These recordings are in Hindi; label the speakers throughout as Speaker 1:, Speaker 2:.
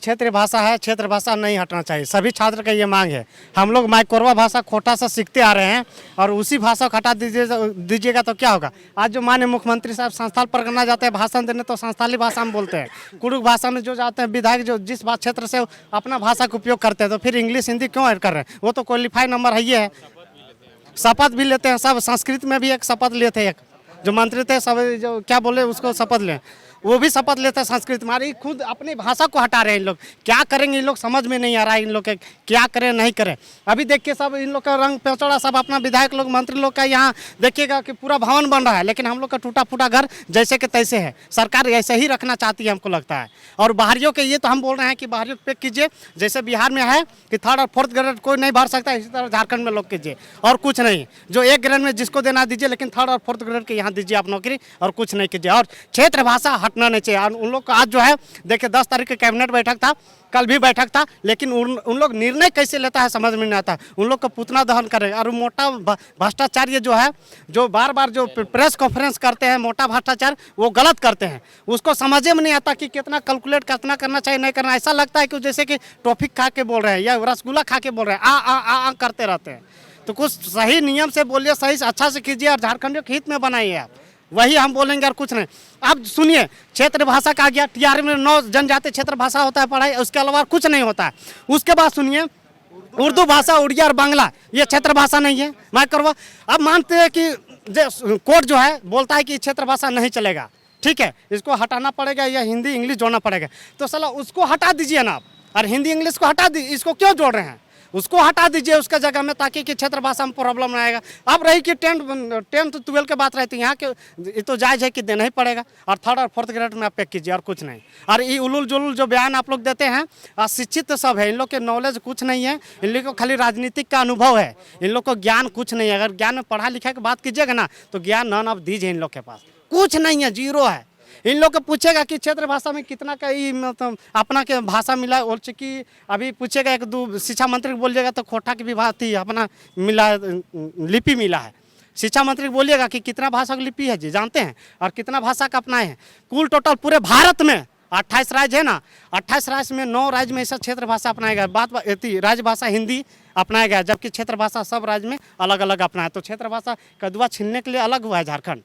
Speaker 1: क्षेत्रीय भाषा है, क्षेत्र भाषा नहीं हटना चाहिए। सभी छात्र का ये मांग है। हम लोग कोरवा भाषा खोटा से सीखते आ रहे हैं और उसी भाषा को हटा दीजिएगा तो क्या होगा। आज जो माननीय मुख्यमंत्री साहब संस्थान पर करना जाते हैं भाषण देने, तो संस्थाली भाषा में बोलते हैं। कुड़ुक भाषा में जो जाते हैं विधायक, जो जिस क्षेत्र से अपना भाषा का उपयोग करते हैं, तो फिर इंग्लिश हिंदी क्यों ऐड कर रहे हैं। वो तो क्वालिफाइड नंबर है, ये है। शपथ भी लेते हैं सब। संस्कृत में भी एक शपथ लेते हैं, एक जो मंत्री थे सब, जो क्या बोले उसको शपथ लें, वो भी शपथ लेते हैं संस्कृत में। खुद अपनी भाषा को हटा रहे हैं इन लोग। क्या करेंगे इन लोग, समझ में नहीं आ रहा है इन लोग के क्या करें नहीं करें। अभी देखिए सब इन लोग का रंग पेचड़ा, सब अपना विधायक लोग मंत्री लोग का यहाँ देखिएगा कि पूरा भवन बन रहा है, लेकिन हम लोग का टूटा फूटा घर जैसे कि तैसे है। सरकार ऐसे ही रखना चाहती है हमको लगता है। और बाहरियों के ये तो हम बोल रहे हैं कि बाहरियों पे कीजिए, जैसे बिहार में है कि 3rd और 4th ग्रेड कोई नहीं भर सकता, इसी तरह झारखंड में लोग कीजिए। और कुछ नहीं, जो 1 ग्रेड में जिसको देना दीजिए, लेकिन 3rd और 4th ग्रेड के यहाँ दीजिए आप नौकरी, और कुछ नहीं कीजिए। और क्षेत्र भाषा हटना नहीं चाहिए। उन लोग का आज जो है देखिए 10 तारीख के कैबिनेट बैठक था, कल भी बैठक था, लेकिन उन लोग निर्णय कैसे लेता है समझ में नहीं आता। उन लोग का पुतना दहन करेगा। और मोटा भ्रष्टाचार्य जो है, जो बार बार जो प्रेस कॉन्फ्रेंस करते हैं, मोटा भ्रष्टाचार वो गलत करते हैं। उसको समझ में नहीं आता कि कितना कैलकुलेट कितना करना चाहिए नहीं करना। ऐसा लगता है कि जैसे कि टॉफी खा के बोल रहे हैं या रसगुल्ला खा के बोल रहे हैं, आ करते रहते हैं। तो कुछ सही नियम से बोलिए, सही से अच्छा से कीजिए और झारखंडियों के हित में बनाइए आप। वही हम बोलेंगे और कुछ नहीं। अब सुनिए, क्षेत्र भाषा का आ गया, टीआरबी में 9 जनजातीय क्षेत्र भाषा होता है पढ़ाई, उसके अलावा कुछ नहीं होता है। उसके बाद सुनिए, उर्दू भाषा, उड़िया और बांग्ला ये क्षेत्र भाषा नहीं है। मैं करवा अब मानते हैं कि कोर्ट जो है बोलता है कि क्षेत्र भाषा नहीं चलेगा, ठीक है, इसको हटाना पड़ेगा या हिंदी इंग्लिश जोड़ना पड़ेगा। तो साला उसको हटा दीजिए ना आप, और हिंदी इंग्लिश को हटा दीजिए, इसको क्यों जोड़ रहे हैं। उसको हटा दीजिए उसका जगह में, ताकि कि क्षेत्र भाषा में प्रॉब्लम नहीं आएगा। अब रही कि 10th 12 के बात रहती है, यहाँ के ये तो जायज़ है कि देना ही पड़ेगा। और 3rd और 4th ग्रेड में आप पैक कीजिए और कुछ नहीं। और ये उलूल जुलूल जो बयान आप लोग देते हैं, अशिक्षित तो सब है, इन लोग के नॉलेज कुछ नहीं है। इन लोग को खाली राजनीतिक का अनुभव है, इन लोग को ज्ञान कुछ नहीं है। अगर ज्ञान में पढ़ा लिखा की बात कीजिएगा ना, तो ज्ञान नॉन ऑफ दीज है इन लोग के पास, कुछ नहीं है, जीरो है। इन लोग को पूछेगा कि क्षेत्र भाषा में कितना का ही मतलब अपना के भाषा मिला, और चूँकि अभी पूछेगा 1-2 शिक्षा मंत्री को बोलिएगा तो खोटा की भी बात ही अपना मिला, लिपि मिला है। शिक्षा मंत्री को बोलिएगा कि कितना भाषा की लिपि है जी जानते हैं, और कितना भाषा का अपनाए हैं। कुल टोटल पूरे भारत में 28 राज्य है ना, 28 राज्य में 9 राज्य में ऐसा क्षेत्र भाषा अपनाया गया। बात राजभाषा हिंदी अपनाया गया, जबकि क्षेत्र भाषा सब राज्य में अलग अलग अपनाया। तो क्षेत्र भाषा कदुआ छीनने के लिए अलग हुआ है झारखंड।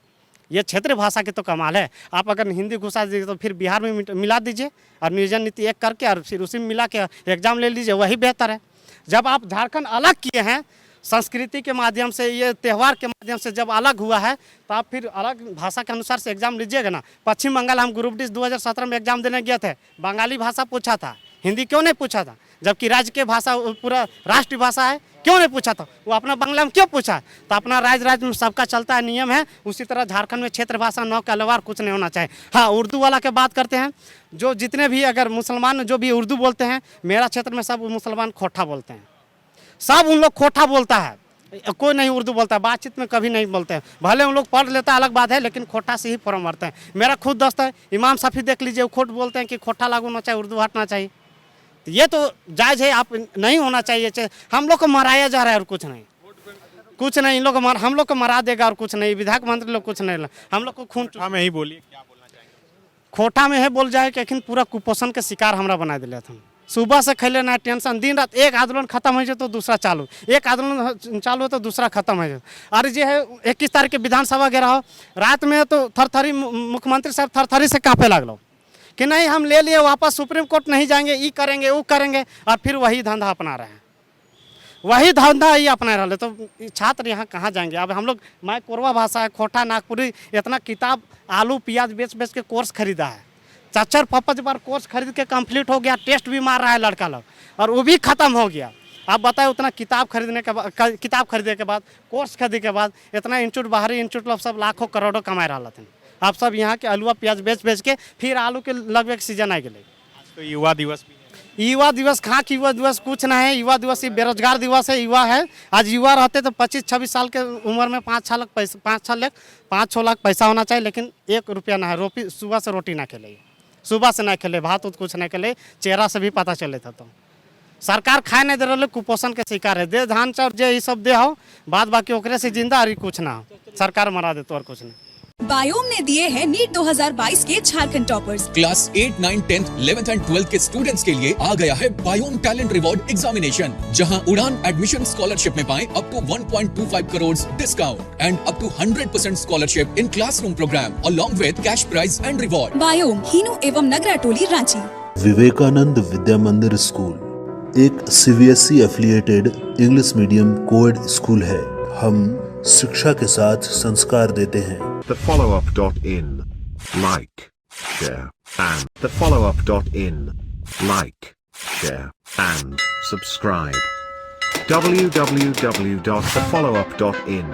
Speaker 1: ये क्षेत्रीय भाषा की तो कमाल है। आप अगर हिंदी घुसा दीजिए तो फिर बिहार में मिला दीजिए, और नियोजन नीति 1 करके और फिर उसी में मिला के एग्जाम ले लीजिए, वही बेहतर है। जब आप झारखंड अलग किए हैं संस्कृति के माध्यम से, ये त्यौहार के माध्यम से जब अलग हुआ है, तो आप फिर अलग भाषा के अनुसार से एग्जाम लीजिएगा ना। पश्चिम बंगाल हम ग्रुप डी 2017 में एग्जाम देने गए थे, बंगाली भाषा पूछा था, हिंदी क्यों नहीं पूछा था। जबकि राज्य के भाषा पूरा राष्ट्रीय भाषा है, क्यों नहीं पूछा था। वो अपना बांग्ला में क्यों पूछा। तो अपना राज्य में सबका चलता है, नियम है। उसी तरह झारखंड में क्षेत्र भाषा 9 के अलावा कुछ नहीं होना चाहिए। हाँ, उर्दू वाला के बात करते हैं, जो जितने भी अगर मुसलमान जो भी उर्दू बोलते हैं, मेरा क्षेत्र में सब मुसलमान खोटा बोलते हैं, सब उन लोग खोटा बोलता है, कोई नहीं उर्दू बोलता है, बातचीत में कभी नहीं बोलते हैं। भले उन लोग पढ़ लेता है अलग बात है, लेकिन खोटा से ही फॉर्म भरते हैं। मेरा खुद दोस्त है इमाम शफी, देख लीजिए, वो खोट बोलते हैं कि खोटा लागू होना चाहिए, उर्दू हटना चाहिए। ये तो जायज़ है, आप नहीं होना चाहिए। हम लोग को मराया जा रहा है और कुछ नहीं, कुछ नहीं। इन लोग हम लोग को मरा देगा और कुछ नहीं। विधायक मंत्री लोग कुछ नहीं, हम लोग को खून
Speaker 2: में ही बोलिए, क्या बोलना चाहेंगे।
Speaker 1: खोटा में है बोल जाए कि लेकिन पूरा कुपोषण के शिकार हमरा बना दिले थे। सुबह से खेले ना टेंशन, दिन रात एक आंदोलन खत्म हो जाए तो दूसरा चालू, एक आंदोलन चालू हो तो दूसरा खत्म हो जाए। और ये है 21 तारीख के विधानसभा गिरा हो, रात में तो थरथरी मुख्यमंत्री साहब थरथरी से कांपे लगलो कि नहीं हम ले लिए वापस, सुप्रीम कोर्ट नहीं जाएंगे, ये करेंगे वो करेंगे, और फिर वही धंधा अपना रहे हैं, वही धंधा ही अपना रहे। तो छात्र यहाँ कहाँ जाएंगे। अब हम लोग कोरवा भाषा है, खोटा नागपुरी, इतना किताब आलू प्याज बेच बेच के कोर्स खरीदा है, 4-4 5-5 बार कोर्स खरीद के कंप्लीट हो गया, टेस्ट भी मार रहा है लड़का लोग, और वो भी ख़त्म हो गया। आप बताएं, उतना किताब खरीदने के बाद, किताब खरीदने के बाद, कोर्स खरीदने के बाद, इतना इंस्टीट्यूट बाहरी इंस्टीट्यूट लोग सब लाखों करोड़ों कमा रहा थे। आप सब यहाँ के आलूआ प्याज बेच बेच के फिर आलू के लगभग सीजन आ गए।
Speaker 2: तो युवा दिवस भी है।
Speaker 1: युवा दिवस कहाँ की युवा दिवस, कुछ ना है। युवा दिवस ये बेरोजगार दिवस है। युवा है, आज युवा रहते तो 25-26 साल के उम्र में 5-6 लाख पैसा होना चाहिए, लेकिन 1 रुपया ना है। सुबह से रोटी ना खेले, सुबह से ना खेले, भात उत कुछ ना खेले, चेहरा से भी पता चले था। तो सरकार खाए नहीं दे रहे, कुपोषण के शिकार है। दे धान चाउर जे ये सब दे हो, बाद बाकी ओकरे से जिंदा और कुछ ना हो, सरकार मरा दे तो और कुछ नहीं।
Speaker 3: बायोम ने दिए हैं नीट 2022 के Jharkhand toppers.
Speaker 4: Class 8, 9, 10, 11th and 12th के स्टूडेंट्स के लिए आ गया है बायोम टैलेंट रिवॉर्ड एग्जामिनेशन, जहां उड़ान एडमिशन स्कॉलरशिप में पाएं up to 1.25 crore discount and up to 100% scholarship in classroom programme along with cash prize and reward.
Speaker 3: बायोम, हीनू एवं नगरा टोली, रांची।
Speaker 5: विवेकानंद विद्या मंदिर स्कूल एक CBSE affiliated English medium coed school है। हम शिक्षा के साथ संस्कार देते हैं।
Speaker 6: thefollowup.in. Like, share, and thefollowup.in. Like, share, and subscribe. www.thefollowup.in